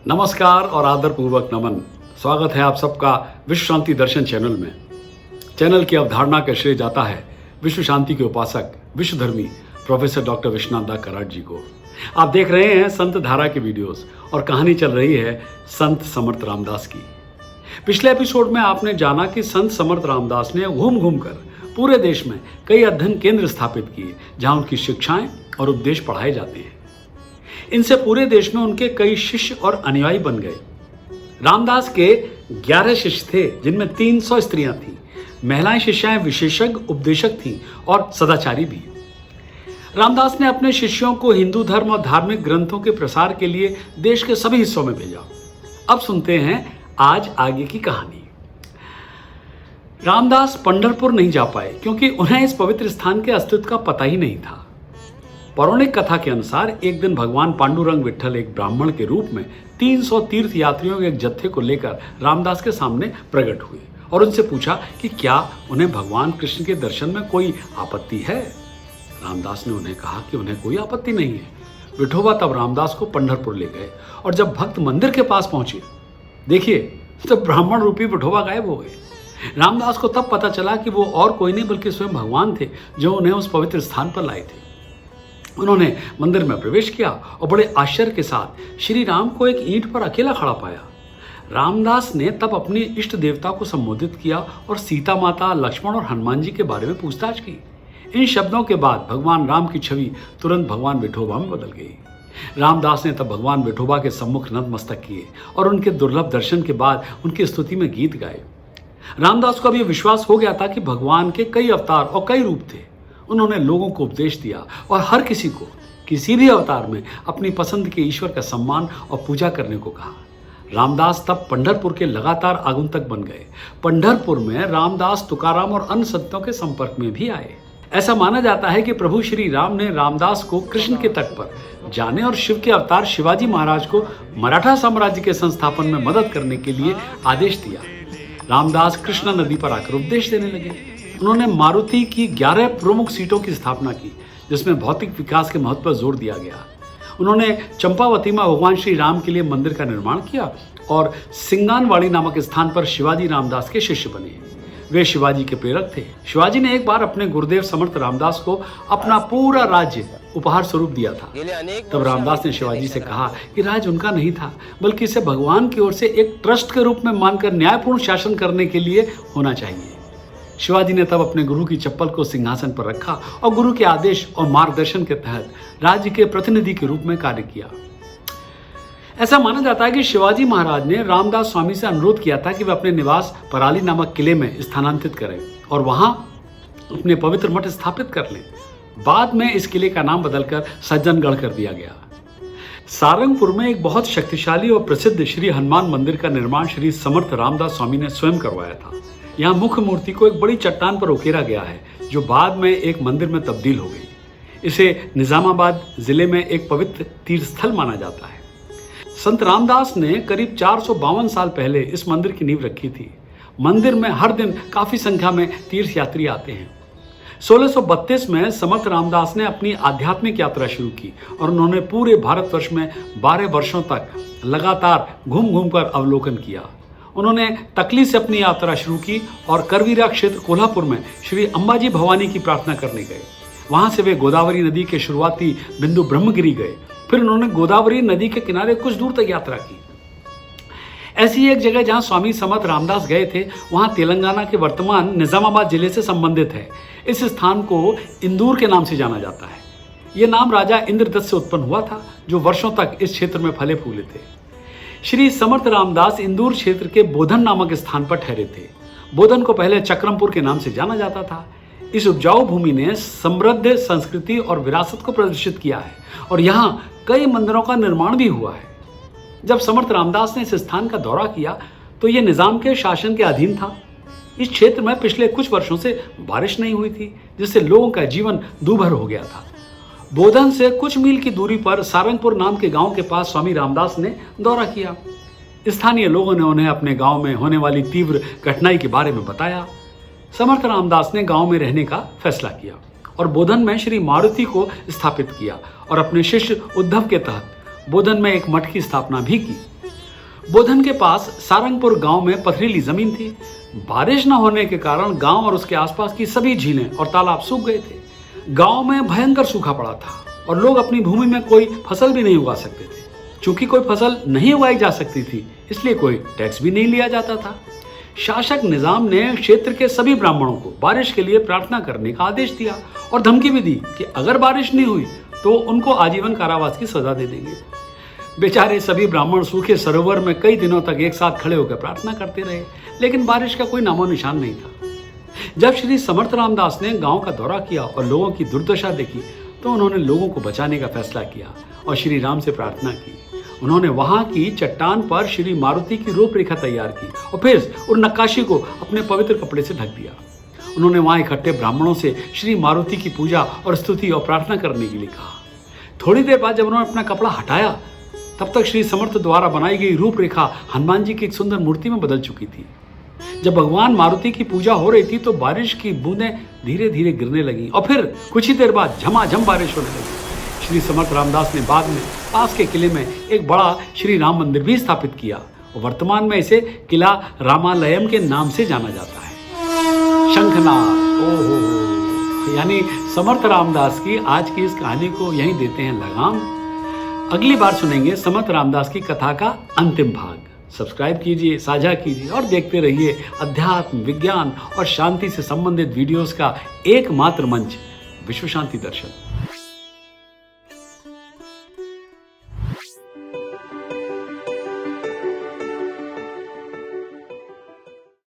नमस्कार और आदरपूर्वक नमन। स्वागत है आप सबका विश्व शांति दर्शन चैनल में। चैनल की अवधारणा का श्रेय जाता है विश्व शांति के उपासक विश्वधर्मी प्रोफेसर डॉक्टर विश्वनाथ दा कराट जी को। आप देख रहे हैं संत धारा की वीडियोस और कहानी चल रही है संत समर्थ रामदास की। पिछले एपिसोड में आपने जाना कि संत समर्थ रामदास ने घूम घूम कर पूरे देश में कई अध्ययन केंद्र स्थापित किए जहां उनकी शिक्षाएं और उपदेश पढ़ाए जाते हैं। इनसे पूरे देश में उनके कई शिष्य और अनुयायी बन गए। रामदास के 11 शिष्य थे जिनमें 300 स्त्रियां थीं। महिलाएं शिष्याएं विशेषज्ञ उपदेशक थीं और सदाचारी भी। रामदास ने अपने शिष्यों को हिंदू धर्म और धार्मिक ग्रंथों के प्रसार के लिए देश के सभी हिस्सों में भेजा। अब सुनते हैं आज आगे की कहानी। रामदास पंढरपुर नहीं जा पाए क्योंकि उन्हें इस पवित्र स्थान के अस्तित्व का पता ही नहीं था। पौराणिक कथा के अनुसार एक दिन भगवान पांडुरंग विट्ठल एक ब्राह्मण के रूप में 300 तीर्थ यात्रियों के एक जत्थे को लेकर रामदास के सामने प्रकट हुए और उनसे पूछा कि क्या उन्हें भगवान कृष्ण के दर्शन में कोई आपत्ति है। रामदास ने उन्हें कहा कि उन्हें कोई आपत्ति नहीं है। विठोबा तब रामदास को पंढरपुर ले गए और जब भक्त मंदिर के पास पहुंचे, देखिए तब ब्राह्मण रूपी विठोबा गायब हो गए। रामदास को तब पता चला कि वो और कोई नहीं बल्कि स्वयं भगवान थे जो उन्हें उस पवित्र स्थान पर लाए थे। उन्होंने मंदिर में प्रवेश किया और बड़े आश्चर्य के साथ श्री राम को एक ईंट पर अकेला खड़ा पाया। रामदास ने तब अपने इष्ट देवता को संबोधित किया और सीता माता, लक्ष्मण और हनुमान जी के बारे में पूछताछ की। इन शब्दों के बाद भगवान राम की छवि तुरंत भगवान विठोबा में बदल गई। रामदास ने तब भगवान विठोबा के सम्मुख नतमस्तक किए और उनके दुर्लभ दर्शन के बाद उनकी स्तुति में गीत गाए। रामदास को अब यह विश्वास हो गया था कि भगवान के कई अवतार और कई रूप थे। उन्होंने लोगों को उपदेश दिया और हर किसी को किसी भी अवतार में अपनी पसंद के ईश्वर का सम्मान और पूजा करने को कहा। रामदास तब पंढरपुर के लगातार आगंतुक बन गए। पंढरपुर में रामदास तुकाराम और अन्य संतों के संपर्क में भी आए। ऐसा माना जाता है कि प्रभु श्री राम ने रामदास को कृष्ण के तट पर जाने और शिव के अवतार शिवाजी महाराज को मराठा साम्राज्य के संस्थापन में मदद करने के लिए आदेश दिया। रामदास कृष्णा नदी पर आकर उपदेश देने लगे। उन्होंने मारुति की 11 प्रमुख सीटों की स्थापना की जिसमें भौतिक विकास के महत्व पर जोर दिया गया। उन्होंने चंपावती में भगवान श्री राम के लिए मंदिर का निर्माण किया और सिंगानवाड़ी नामक स्थान पर शिवाजी रामदास के शिष्य बने। वे शिवाजी के प्रेरक थे। शिवाजी ने एक बार अपने गुरुदेव समर्थ रामदास को अपना पूरा राज्य उपहार स्वरूप दिया था। तब रामदास ने शिवाजी से कहा कि राज्य उनका नहीं था बल्कि इसे भगवान की ओर से एक ट्रस्ट के रूप में मानकर न्यायपूर्ण शासन करने के लिए होना चाहिए। शिवाजी ने तब अपने गुरु की चप्पल को सिंहासन पर रखा और गुरु के आदेश और मार्गदर्शन के तहत राज्य के प्रतिनिधि के रूप में कार्य किया। ऐसा माना जाता है कि शिवाजी महाराज ने रामदास स्वामी से अनुरोध किया था कि वे अपने निवास पराली नामक किले में स्थानांतरित करें और वहां अपने पवित्र मठ स्थापित कर लें। बाद में इस किले का नाम बदलकर सज्जनगढ़ कर दिया गया। सारंगपुर में एक बहुत शक्तिशाली और प्रसिद्ध श्री हनुमान मंदिर का निर्माण श्री समर्थ रामदास स्वामी ने स्वयं करवाया था। यहाँ मुख्य मूर्ति को एक बड़ी चट्टान पर उकेरा गया है जो बाद में एक मंदिर में तब्दील हो गई। इसे निजामाबाद जिले में एक पवित्र तीर्थ स्थल माना जाता है। संत रामदास ने करीब 452 साल पहले इस मंदिर की नींव रखी थी। मंदिर में हर दिन काफी संख्या में तीर्थ यात्री आते हैं। 1632 में समर्थ रामदास ने अपनी आध्यात्मिक यात्रा शुरू की और उन्होंने पूरे भारतवर्ष में 12 वर्षों तक लगातार घूम घूम कर अवलोकन किया। उन्होंने तकली से अपनी यात्रा शुरू की और करवीरा क्षेत्र कोल्हापुर में श्री अंबाजी भवानी की प्रार्थना करने गए। वहां से वे गोदावरी नदी के शुरुआती बिंदु ब्रह्मगिरी गए। फिर उन्होंने गोदावरी नदी के किनारे कुछ दूर तक यात्रा की। ऐसी एक जगह जहां स्वामी समर्थ रामदास गए थे वहां तेलंगाना के वर्तमान निजामाबाद जिले से संबंधित है। इस स्थान को इंदूर के नाम से जाना जाता है। यह नाम राजा इंद्रदत्त से उत्पन्न हुआ था जो वर्षों तक इस क्षेत्र में फले फूले थे। श्री समर्थ रामदास इंदूर क्षेत्र के बोधन नामक स्थान पर ठहरे थे। बोधन को पहले चक्रमपुर के नाम से जाना जाता था। इस उपजाऊ भूमि ने समृद्ध संस्कृति और विरासत को प्रदर्शित किया है और यहाँ कई मंदिरों का निर्माण भी हुआ है। जब समर्थ रामदास ने इस स्थान का दौरा किया तो यह निजाम के शासन के अधीन था। इस क्षेत्र में पिछले कुछ वर्षों से बारिश नहीं हुई थी जिससे लोगों का जीवन दूभर हो गया था। बोधन से कुछ मील की दूरी पर सारंगपुर नाम के गांव के पास स्वामी रामदास ने दौरा किया। स्थानीय लोगों ने उन्हें अपने गांव में होने वाली तीव्र कठिनाई के बारे में बताया। समर्थ रामदास ने गांव में रहने का फैसला किया और बोधन में श्री मारुति को स्थापित किया और अपने शिष्य उद्धव के तहत बोधन में एक मठ की स्थापना भी की। बोधन के पास सारंगपुर गांव में पथरीली जमीन थी। बारिश न होने के कारण गांव और उसके आसपास की सभी झीलें और तालाब सूख गए थे। गांव में भयंकर सूखा पड़ा था और लोग अपनी भूमि में कोई फसल भी नहीं उगा सकते थे। चूंकि कोई फसल नहीं उगाई जा सकती थी, इसलिए कोई टैक्स भी नहीं लिया जाता था। शासक निजाम ने क्षेत्र के सभी ब्राह्मणों को बारिश के लिए प्रार्थना करने का आदेश दिया और धमकी भी दी कि अगर बारिश नहीं हुई तो उनको आजीवन कारावास की सजा दे देंगे। बेचारे सभी ब्राह्मण सूखे सरोवर में कई दिनों तक एक साथ खड़े होकर प्रार्थना करते रहे, लेकिन बारिश का कोई नामो निशान नहीं था। जब श्री समर्थ रामदास ने गांव का दौरा किया और लोगों की दुर्दशा देखी तो उन्होंने लोगों को बचाने का फैसला किया और श्री राम से प्रार्थना की। उन्होंने वहां की चट्टान पर श्री मारुति की रूपरेखा तैयार की और फिर उन नक्काशी को अपने पवित्र कपड़े से ढक दिया। उन्होंने वहां इकट्ठे ब्राह्मणों से श्री मारुति की पूजा और स्तुति और प्रार्थना करने के लिए कहा। थोड़ी देर बाद जब उन्होंने अपना कपड़ा हटाया, तब तक श्री समर्थ द्वारा बनाई गई रूपरेखा हनुमान जी की एक सुंदर मूर्ति में बदल चुकी थी। जब भगवान मारुति की पूजा हो रही थी तो बारिश की बूंदें धीरे धीरे गिरने लगी और फिर कुछ ही देर बाद झमाझम बारिश होने लगी। श्री समर्थ रामदास ने बाद में पास के किले में एक बड़ा श्री राम मंदिर भी स्थापित किया और वर्तमान में इसे किला रामालयम के नाम से जाना जाता है। शंखनाद, ओहो, यानी समर्थ रामदास की आज की इस कहानी को यहीं देते हैं लगाम। अगली बार सुनेंगे समर्थ रामदास की कथा का अंतिम भाग। सब्सक्राइब कीजिए, साझा कीजिए और देखते रहिए अध्यात्म, विज्ञान और शांति से संबंधित वीडियोस का एकमात्र मंच विश्व शांति दर्शन।